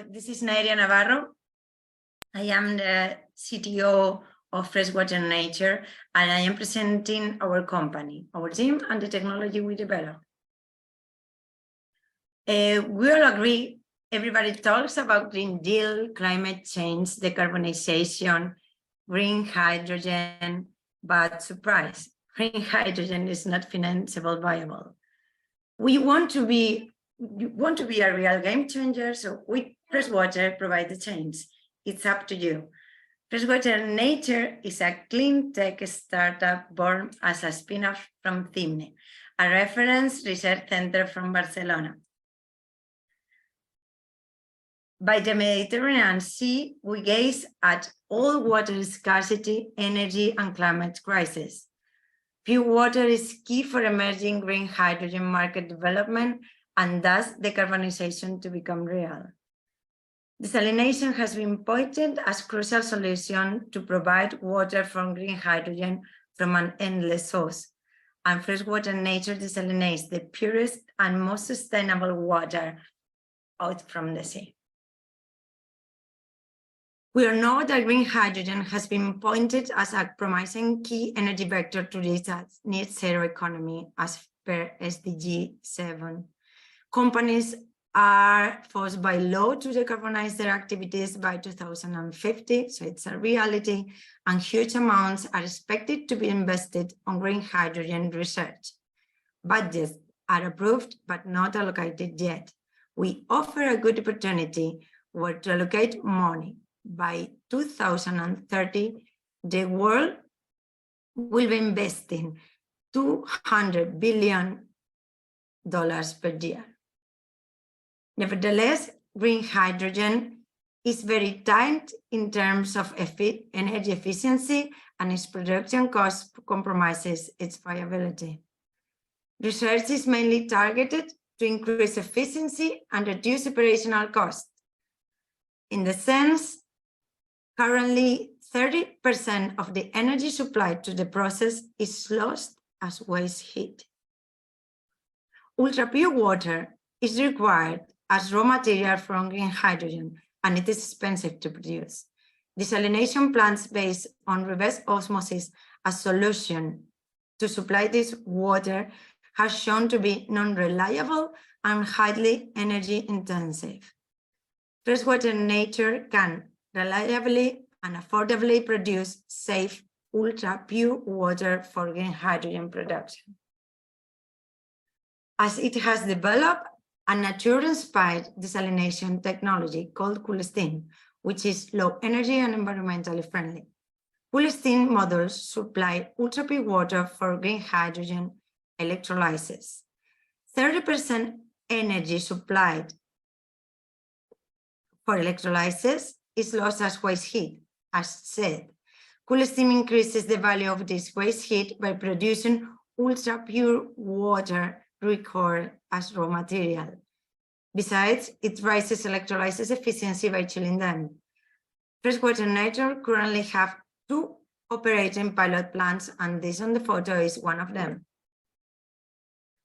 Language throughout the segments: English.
This is Nairia Navarro. I am the CTO of Freshwater Nature, and I am presenting our company, our team, and the technology we develop. We all agree, everybody talks about Green Deal, climate change, decarbonization, green hydrogen, but surprise, green hydrogen is not financeable viable. We want to be a real game changer, so we Freshwater provide the change. It's up to you. Freshwater Nature is a clean tech startup born as a spin-off from CIMNE, a reference research center from Barcelona. By the Mediterranean Sea, we gaze at all water scarcity, energy, and climate crisis. Pure water is key for emerging green hydrogen market development and thus decarbonization to become real. Desalination has been pointed as a crucial solution to provide water from green hydrogen from an endless source. And Freshwater Nature desalinates the purest and most sustainable water out from the sea. We all know that green hydrogen has been pointed as a promising key energy vector to reach a net zero economy as per SDG 7. Companies are forced by law to decarbonize their activities by 2050, so it's a reality, and huge amounts are expected to be invested on green hydrogen research. Budgets are approved but not allocated yet. We offer a good opportunity where to allocate money. By 2030, the world will be investing $200 billion per year. Nevertheless, green hydrogen is very tight in terms of energy efficiency, and its production cost compromises its viability. Research is mainly targeted to increase efficiency and reduce operational costs. In the sense, currently 30% of the energy supplied to the process is lost as waste heat. Ultra-pure water is required as raw material from green hydrogen, and it is expensive to produce. Desalination plants based on reverse osmosis as solution to supply this water has shown to be non-reliable and highly energy intensive. Freshwater Nature can reliably and affordably produce safe, ultra-pure water for green hydrogen production. As it has developed a nature-inspired desalination technology called CoolSteam, which is low energy and environmentally friendly. CoolSteam modules supply ultra-pure water for green hydrogen electrolysis. 30% energy supplied for electrolysis is lost as waste heat. As said, CoolSteam increases the value of this waste heat by producing ultra-pure water required as raw material. Besides, it raises electrolysis efficiency by chilling them. Freshwater Nature currently have 2 operating pilot plants, and this on the photo is one of them.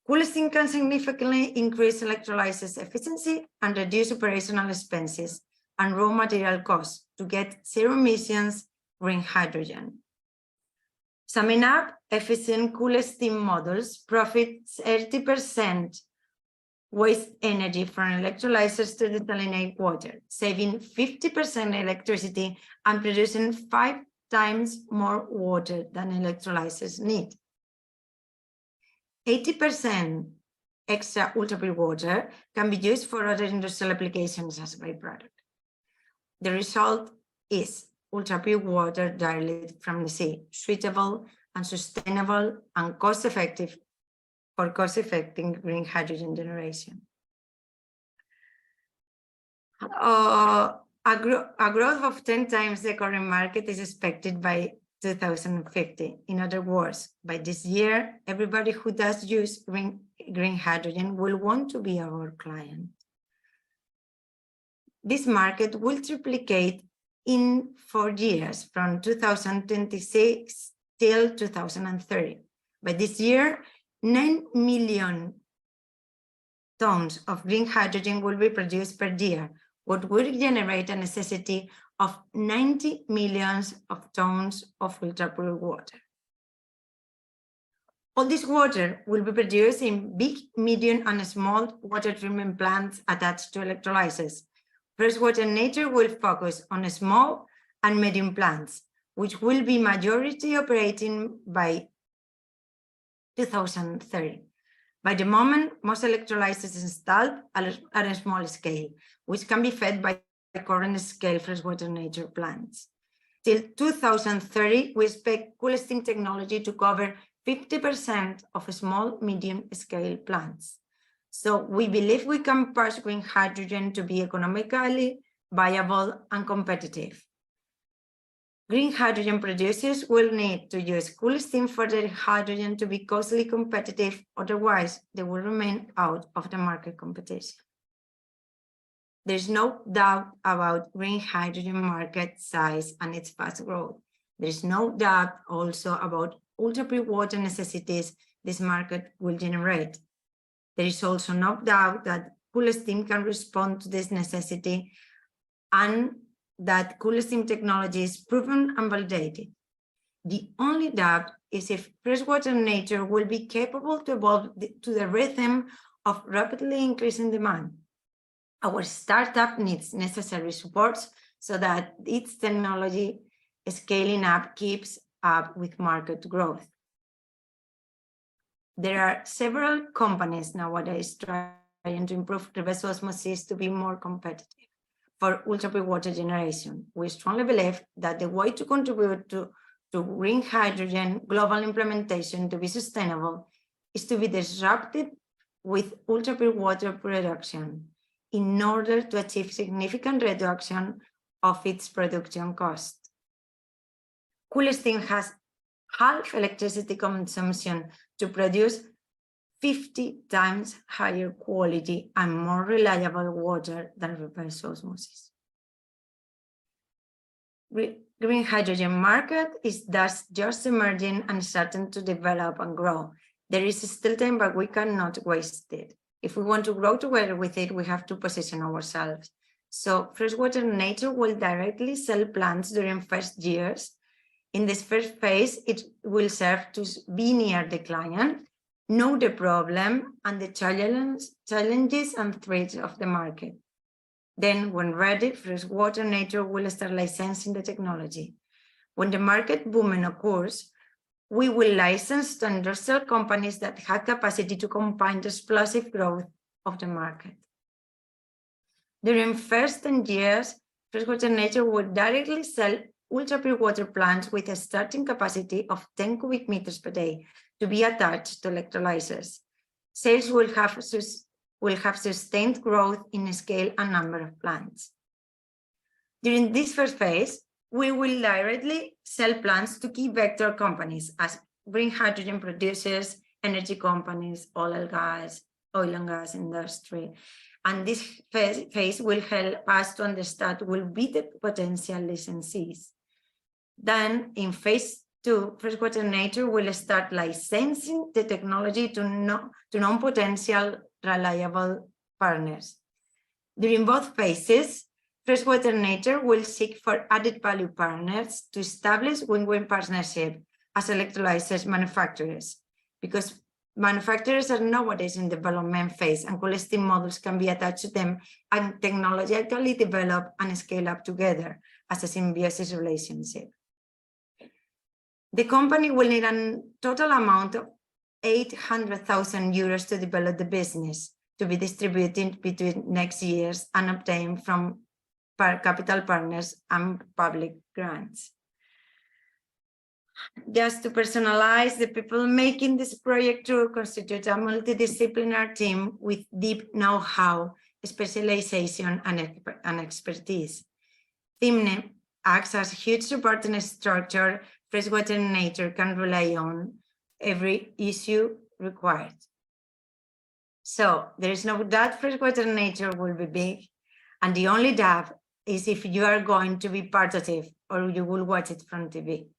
CoolSteam can significantly increase electrolysis efficiency and reduce operational expenses and raw material costs to get zero emissions green hydrogen. Summing up, efficient CoolSteam modules profit 30% waste energy from electrolyzers to desalinate water, saving 50% electricity and producing 5 times more water than electrolyzers need. 80% extra ultra-pure water can be used for other industrial applications as a byproduct. The result is ultra-pure water directly from the sea, suitable and sustainable and cost-effective for cost-effective green hydrogen generation. A growth of 10 times the current market is expected by 2050. In other words, by this year, everybody who does use green hydrogen will want to be our client. This market will triplicate in 4 years, from 2026 till 2030. By this year, 9 million tons of green hydrogen will be produced per year, what would generate a necessity of 90 million tons of ultra-pure water. All this water will be produced in big, medium, and small water treatment plants attached to electrolyzers. Freshwater Nature will focus on small and medium plants, which will be majority operating by 2030. By the moment, most electrolyzers installed are at a small scale, which can be fed by the current scale Freshwater Nature plants. Till 2030, we expect CoolSteam technology to cover 50% of small, medium-scale plants. So we believe we can push green hydrogen to be economically viable and competitive. Green hydrogen producers will need to use CoolSteam for their hydrogen to be costly competitive, otherwise they will remain out of the market competition. There's no doubt about green hydrogen market size and its fast growth. There's no doubt also about ultra-pure water necessities this market will generate. There is also no doubt that CoolSteam can respond to this necessity and that CoolSteam technology is proven and validated. The only doubt is if Freshwater Nature will be capable to evolve to the rhythm of rapidly increasing demand. Our startup needs necessary supports so that its technology scaling up keeps up with market growth. There are several companies nowadays trying to improve reverse osmosis to be more competitive for ultra-pure water generation. We strongly believe that the way to contribute to green hydrogen global implementation to be sustainable is to be disruptive with ultra-pure water production in order to achieve significant reduction of its production cost. CoolSteam has half electricity consumption to produce 50 times higher quality and more reliable water than reverse osmosis. Green hydrogen market is thus just emerging and starting to develop and grow. There is still time, but we cannot waste it. If we want to grow together with it, we have to position ourselves. So Freshwater Nature will directly sell plants during first years. In this first phase, it will serve to be near the client, know the problem and the challenges and threats of the market. Then, when ready, Freshwater Nature will start licensing the technology. When the market booming occurs, we will license to industrial companies that have capacity to combine the explosive growth of the market. During first 10 years, Freshwater Nature will directly sell ultra-pure water plants with a starting capacity of 10 cubic meters per day to be attached to electrolyzers. Sales will have sustained growth in scale and number of plants. During this first phase, we will directly sell plants to key vector companies as green hydrogen producers, energy companies, oil and gas industry. And this phase will help us to understand who will be the potential licensees. Then in phase 2, Freshwater Nature will start licensing the technology to non-potential reliable partners. During both phases, Freshwater Nature will seek for added value partners to establish win-win partnership as electrolyzers manufacturers, because manufacturers are nowadays in development phase and CoolSteam models can be attached to them and technologically develop and scale up together as a symbiosis relationship. The company will need a total amount of 800,000 euros to develop the business to be distributed between next years and obtained from capital partners and public grants. Just to personalize, the people making this project to constitute a multidisciplinary team with deep know-how, specialization, and expertise. Team acts as a huge supporting structure Freshwater Nature can rely on every issue required. So there is no doubt Freshwater Nature will be big, and the only doubt is if you are going to be part of it or you will watch it from TV.